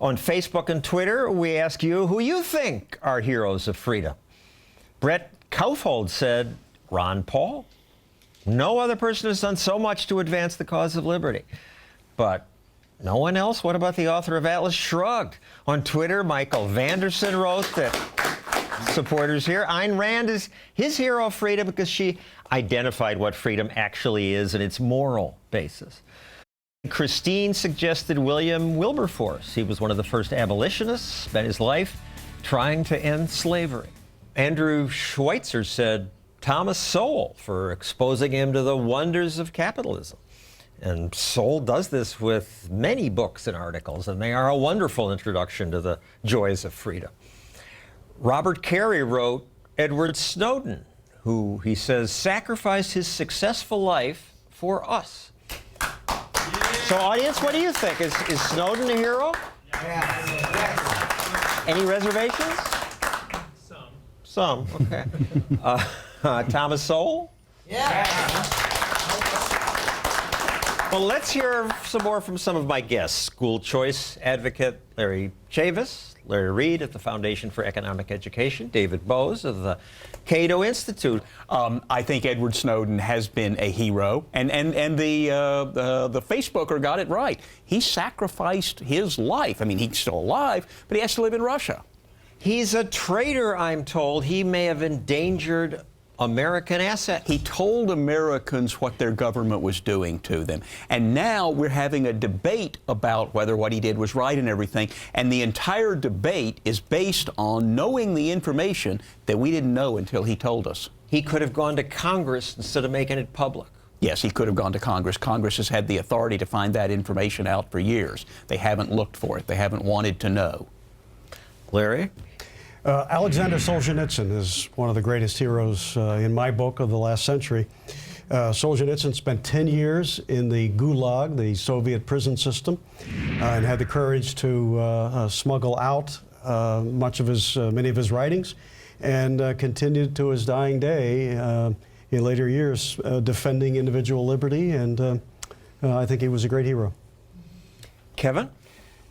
On Facebook and Twitter, we ask you who you think are heroes of freedom. Brett Kaufhold said Ron Paul. No other person has done so much to advance the cause of liberty. But no one else? What about the author of Atlas Shrugged? On Twitter, Michael Vanderson wrote that supporters here, Ayn Rand is his hero of freedom because she identified what freedom actually is and its moral basis. Christine suggested William Wilberforce. He was one of the first abolitionists, spent his life trying to end slavery. Andrew Schweitzer said Thomas Sowell for exposing him to the wonders of capitalism. And Sowell does this with many books and articles, and they are a wonderful introduction to the joys of freedom. Robert Carey wrote Edward Snowden, who he says sacrificed his successful life for us. So, audience, what do you think? Is Snowden a hero? Yes. Any reservations? Some, okay. Thomas Sowell? Yeah. Well, let's hear some more from some of my guests. School choice advocate Larry Chavis, Larry Reed at the Foundation for Economic Education, David Bose of the Cato Institute. I think Edward Snowden has been a hero, and the Facebooker got it right. He sacrificed his life. I mean, he's still alive, but he has to live in Russia. He's a traitor, I'm told. He may have endangered American assets. He told Americans what their government was doing to them. And now we're having a debate about whether what he did was right and everything. And the entire debate is based on knowing the information that we didn't know until he told us. He could have gone to Congress instead of making it public. Yes, he could have gone to Congress. Congress has had the authority to find that information out for years. They haven't looked for it. They haven't wanted to know. Larry? Alexander Solzhenitsyn is one of the greatest heroes in my book of the last century. Solzhenitsyn spent 10 years in the Gulag, the Soviet prison system, and had the courage to smuggle out many of his writings, and continued to his dying day in later years defending individual liberty, and I think he was a great hero. Kevin?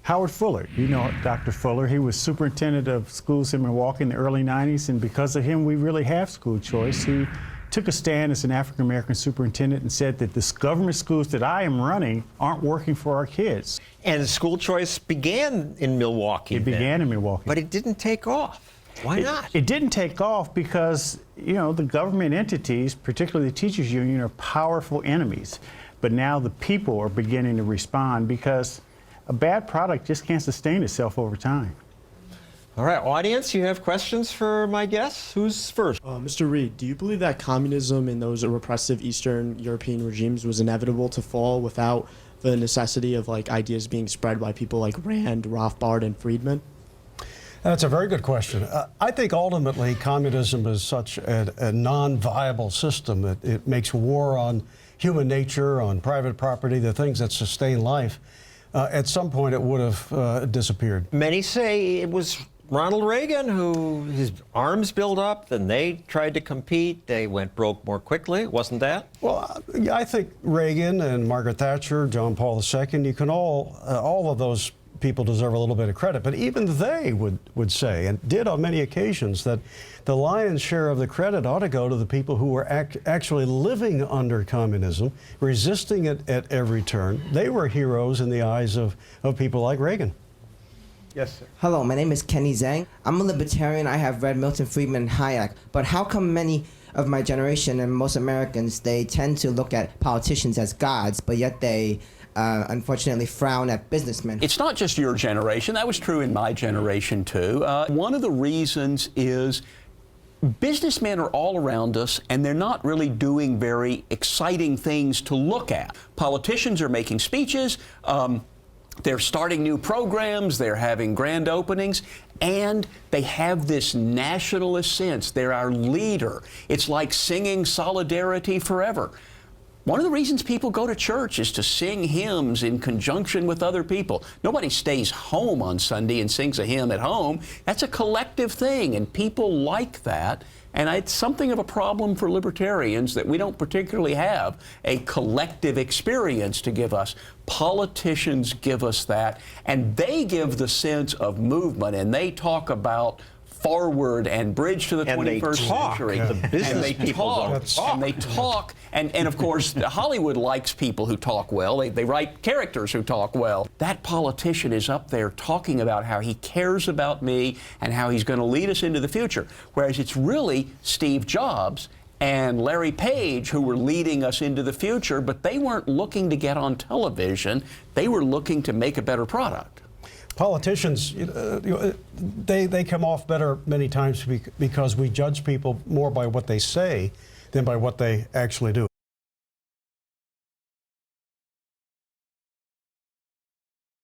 Howard Fuller, you know Dr. Fuller. He was superintendent of schools in Milwaukee in the early 90s, and because of him, we really have school choice. He took a stand as an African-American superintendent and said that the government schools that I am running aren't working for our kids. And school choice began in Milwaukee. It began in Milwaukee. But it didn't take off. Why not? It didn't take off because, you know, the government entities, particularly the teachers union, are powerful enemies. But now the people are beginning to respond because a bad product just can't sustain itself over time. All right, audience, you have questions for my guests? Who's first? Mr. Reed, do you believe that communism and those repressive Eastern European regimes was inevitable to fall without the necessity of ideas being spread by people like Rand, Rothbard, and Friedman? That's a very good question. I think ultimately communism is such a non-viable system that it makes war on human nature, on private property, the things that sustain life. At some point, it would have disappeared. Many say it was Ronald Reagan who his arms built up, then they tried to compete. They went broke more quickly. Wasn't that? Well, I think Reagan and Margaret Thatcher, John Paul II, you can all of those people deserve a little bit of credit, but even they would say, and did on many occasions, that the lion's share of the credit ought to go to the people who were actually living under communism, resisting it at every turn. They were heroes in the eyes of people like Reagan. Yes, sir. Hello, my name is Kenny Zhang. I'm a libertarian. I have read Milton Friedman and Hayek, but how come many of my generation and most Americans, they tend to look at politicians as gods, but yet they unfortunately frown at businessmen? It's not just your generation. That was true in my generation, too. One of the reasons is businessmen are all around us, and they're not really doing very exciting things to look at. Politicians are making speeches. They're starting new programs. They're having grand openings. And they have this nationalist sense. They're our leader. It's like singing Solidarity Forever. One of the reasons people go to church is to sing hymns in conjunction with other people. Nobody stays home on Sunday and sings a hymn at home. That's a collective thing, and people like that. And it's something of a problem for libertarians that we don't particularly have a collective experience to give us. Politicians give us that, and they give the sense of movement, and they talk about forward and bridge to the And they 21st talk. century. The business and they people talk, don't talk. and they talk, and of course Hollywood likes people who talk well. They write characters who talk well. That politician is up there talking about how he cares about me and how he's going to lead us into the future. Whereas it's really Steve Jobs and Larry Page who were leading us into the future, but they weren't looking to get on television. They were looking to make a better product. Politicians, they come off better many times because we judge people more by what they say than by what they actually do.